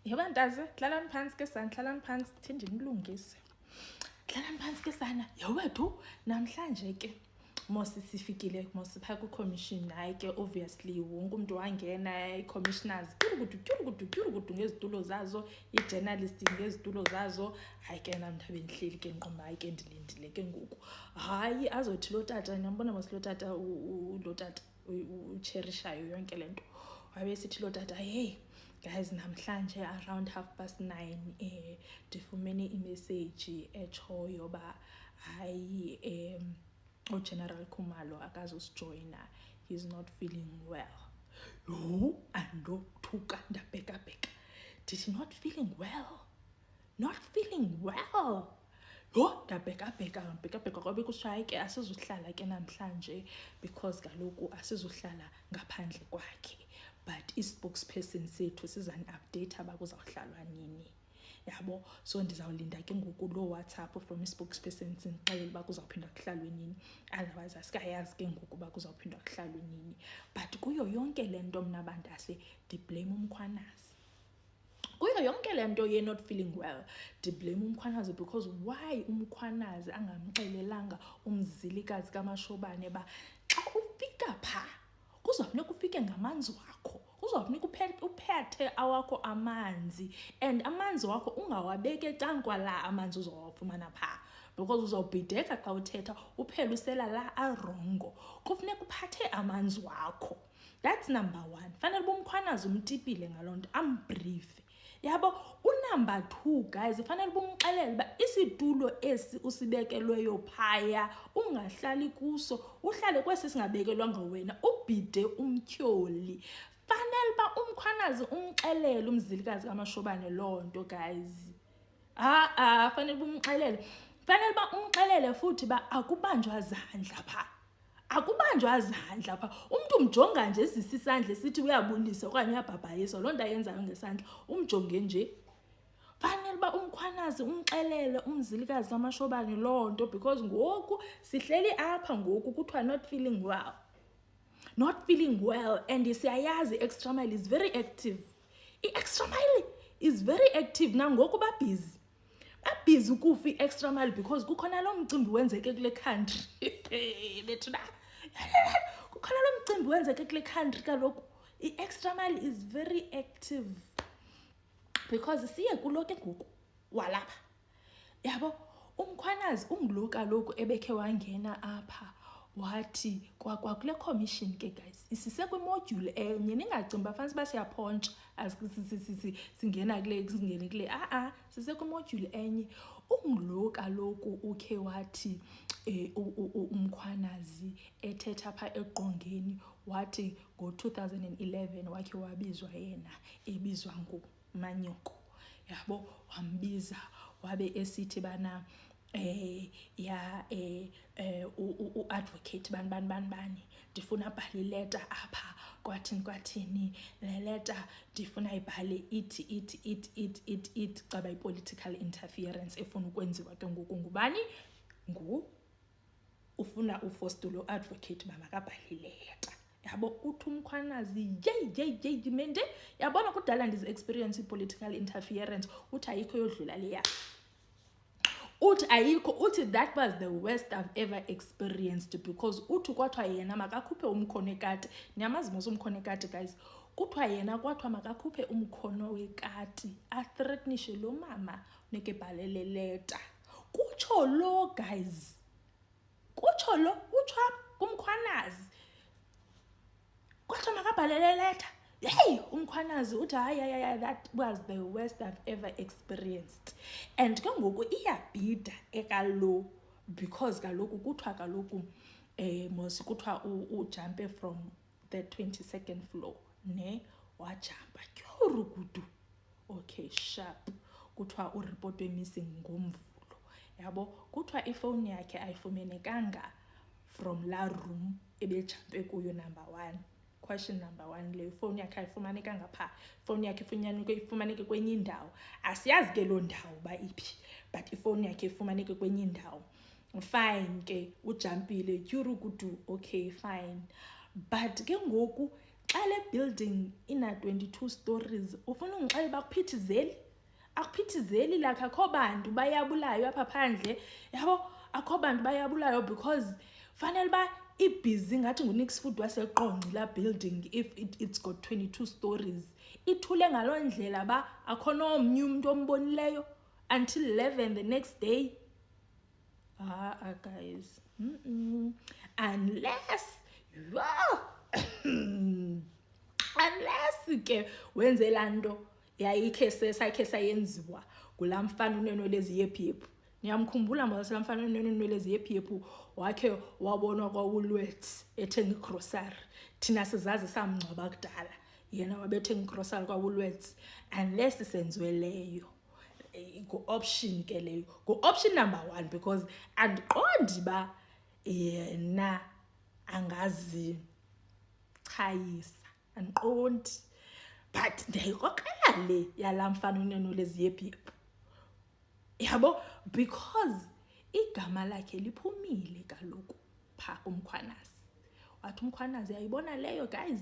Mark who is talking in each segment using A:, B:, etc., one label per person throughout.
A: Yeba ntaze, hlalani phansi ke sana, hlalani phansi thinde nilungise. Hlalani phansi ke sana. Yowethu namhlanje ke mosi sifikile mosipha ku commission hayi ke obviously wonke umuntu wangena commissioners kurugudu ngezitulo zazo, i-journalist ngezitulo zazo. Hayi ke nami ndabe nihleli ke ngiqomba hayi ke ndilindile ke ngoku. Hayi azothi lo tata ngiyambona lo tata lo tata ucherishayo yonke lento. Wabe sithi lo tata hey guys namhlanje around 9:30 ndifumene imessage echoyo ba hayi uGeneral Khumalo akazosijoyina, he's not feeling well. Yho andothuka ndabheka ndithi not feeling well. Yho ndabheka kwabe kushaye ke asizuhlala ke namhlanje because kaloku asizuhlala ngaphandle kwakhe, but i-spokesperson sethu sizani update abakuzawuhlalwa nini. Yabo, so ndizawulinda ke ngoku lo WhatsApp from i-spokesperson sindixelele uba kuzawuphinda kuhlalwe nini, otherwise asikayazi ke ngoku uba kuzawuphinda kuhlalwe nini. But kuyo yonke le nto mna bandase ndiblame uMkhwanazi. Kuyo yonke le nto ye not feeling well ndiblame uMkhwanazi, because why uMkhwanazi angamxelelanga umzilikazi kaMashobane ba xa ufika pha kuzawufuneka ufike ngamanzi wakho, kuzawufuneka uphethe awakho amanzi, and amanzi wakho ungawabeki ecankwa la amanzi uzawafumana pha, because uzawubhideka xa uthetha uphele usela la arongo. Kufuneka uphathe amanzi wakho. That's number 1. Fanele uMkhwanazi umtipile ngaloo nto, ambrief. Yabo, number 2 guys, fanele umxelele ba isitulo esi usibekelweyo phaya ungahlali kuso, uhlale kwesi singabekelwanga wena, ubhide umtyholi. Fanele ba uMkhwanazi umxelele umzilikazi kaMashobane loo nto guys. Fanele umxelele. Fanele ba umxelele futhi ba akubanjwa zandla pha. Umuntu umjonga nje sisandla sithi uyabulisa okanye uyabhabhayisa, loo nto ayenzayo ngesandla umjonge nje. Fanele ba uMkhwanazi umxelele umzilikazi kaMashobane loo nto, because ngoku sihleli apha ngoku kuthiwa not feeling well, and siyayazi i-Extra Mile is very active. I-Extra Mile is very active nangoku babhizi ukufa i-Extra Mile because kukhona lo mcimbi wenzeke kule country. Bethuna kukhona lo mcimbi wenzeke kule country kaloku. I-Extra Mile is very active because siye kulo ke ngoku walapha. Yabo, uMkhwanazi ungulo kaloku ebekhe wangena apha wathi kule commission ke guys isise kwimodule enye, ningacimba fansi ba siyaphontsha singena kule sise kwimodule enye. Ungulo kaloku ukhe wathi uMkhwanazi ethetha apha eqongeni wathi ngo-2011 wakhe wabizwa yena ebizwa nguManyoko. Yabo, wambiza wabe esithi bana u-advocate bani ndifuna abhale ileta apha kwathini le leta ndifuna ibhale ithi caba i-political interference efuna ukwenziwa ke ngoku ngubani ufuna uFostulo advocate makabhale ileta. Yabo, uthi uMkhwanazi yey mende yabona kudala ndizi-experience i-political interference, uthi ayikho yodlula leya. Uthi that was the worst I've ever experienced, because uthi kwathiwa yena makakhuphe umkhonekati. Niyamazi mos umkhonekati guys, kuthiwa yena kwathiwa makakhuphe umkhono wekati athreatenishe lo mama neke bhalele leta. Kutsho lo guys, utsho kuMkhwanazi kwathiwa makabhalele leta. Hey, uMkhwanazi uthi hayi that was the worst I've ever experienced. And ke ngoku iyabhida ekalo, because kaloku kuthiwa kaloku mos kuthiwa ujumpe from the 22nd floor ne wajumpa kyurugudu. Okay, sharp. Kuthiwa ureport missing ngomvulo. Yabo, kuthiwa ifone yakhe ayifumenekanga from la room ebejumpe kuyo number 1. Question number 1, le phone yakhe ayifumaneka ngapha, phone yakhe ifumaneke kwenye indawo. Asiyazi ke lo ndawo ba iphi, but ifone yakhe ifumaneke kwenye indawo. Fine ke ujumpile kyurugudu. Okay fine, but ke ngoku xa le building ina 22 stories ufuna ungixelela bakuphithizeli akuphithizeli like akho bantu bayabulayo apha phandle yabo akho bantu bayabulayo because fanele ba ibhizi ngathi nguNix Food waseqonqi la building if it's got 22 stories ithule ngalondlela ba akho nomnye umuntu ombonileyo until 11 the next day. Guys, unless unless ke wenze lanto yayikhe sakhe sayenziwa kulamfana uneno lezi yephephu. Niyamkhumbula manje lamfana uneno lezi yephephu wakhe wabonwa kwaWoolworths ethenga igrocery. Thina sizazi samngcoba kudala yena wabethenga igrocery kwaWoolworths unless senziwe leyo. Go option ke leyo go option number 1 because andiqondi ba yena angazi chayisa andiqondi but ndayikokela le yalamfana uneno lezi yephephu yabo because igama lakhe liphumile kaloku pha kumkhwanazi wathi umkhwanazi yayibona leyo guys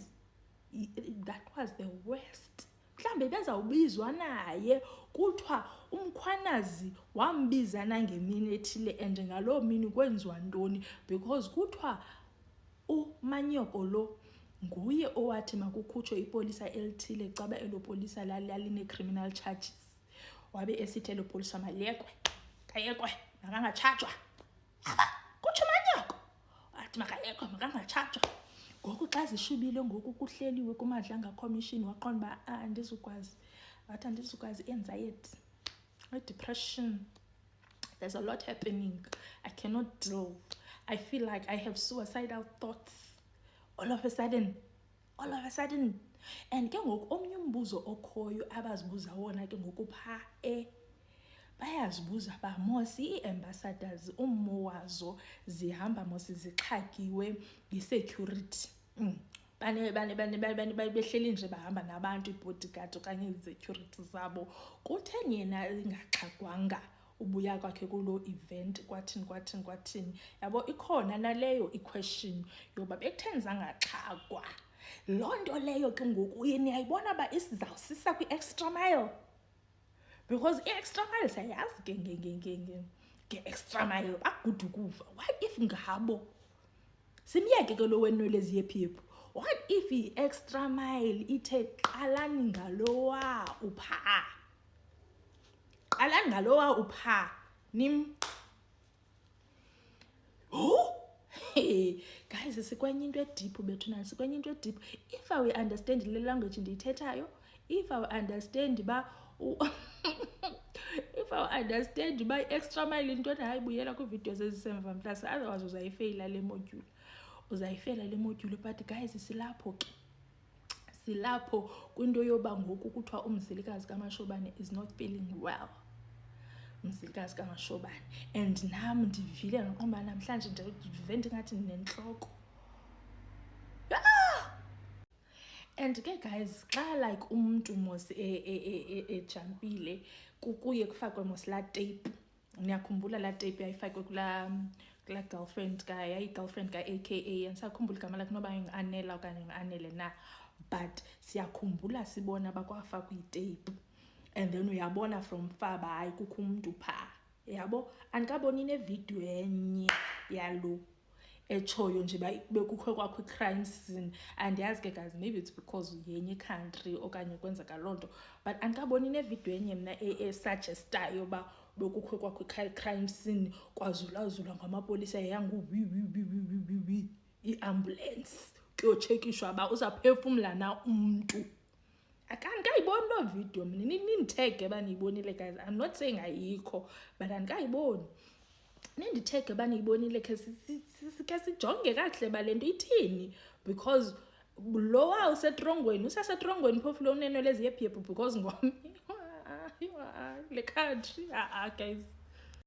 A: that was the worst. Mhlambe bezawubizwa naye kuthiwa umkhwanazi wambiza nangemini ethile and ngaloo mini kwenziwa ntoni because kuthiwa uManyoko lo nguye owathi makukhutshwe ipolisa elithile caba elopolisa laline criminal charges wabe esithi elopolisa maliyekwe kayekwe makangachatshwa kutsho uManyoko wathi makayekwe makangachatshwa. Ngoku xa zishubile ngoku kuhleliwe kumadlanga commission waqonda ba andizukwazi wathi andizukwazi anxiety depression there's a lot happening I cannot deal. I feel like I have suicidal thoughts all of a sudden and ke ngoku omnye umbuzo okhoyo abazibuza wona ke ngoku pha bayazibuza ba mosi iambassadors ummo wazo zihamba mosi zixhakiwe yisecurity bane behleli nje bahamba nabantu ibodyguard okanye izecurity zabo kutheni yena ingaxhagwanga ubuya kwakhe kulo event kwathini yabo ikhona naleyo iquestion yoba bekutheni zangaxhagwa lonto leyo ke ngoku yini ayibona ba isizawusisa kwi-extra mile because i-extra mile sayazi ke extra mile bagudu kuva. What if ngabo simyeke ke lo weno lezi yephephu what if i-extra mile ithe qalani ngalowa upha nim guys sikwenye into ediphu bethuna sikwenye into ediphu if I will understand le language ndiyithethayo if I will understand ba if I understand by extra mile into ayibuyela ku videos ezisemva mhlasa otherwise uzayifeyila le module but guys silapho kwinto yoba ngoku kuthiwa umzilikazi kaMashobane is not feeling well umzilikazi kaMashobane and nam ndivile ngaqomba namhlanje ndive ndingathi nentloko and ke guys xa like umuntu mos ejampile kuye kufakwe mos la tape niyakhumbula la tape yayifakwe kula girlfriend girlfriend ka AKA andisakhumbula igama lakhe noba nginganela okanye nginganele na but siyakhumbula sibona bakwafakwa itape and then uyabona from far hayi kukho umuntu pha yabo andikaboni nevideo enye yalo echoyo nje bekukho kwakho crime scene andiyazi ke guys maybe it's because yenye country okanye kwenzeka lonto but andikaboni nevideo enye mina suggestayo ba bekukho kwakho crime scene kwazulazula ngamapolisa yangu iambulance kuyotshekishwa ba uzaphefumla na umuntu akangayiboni lo video mina nindithege baniyibonile guys I'm not saying ayikho but andikayiboni nindithege baniyibonile ke sijonge kahle balento ithini because lowa usetrongweni usasetrongweni phofu lo neno lezi yephephu because ngomi le country guys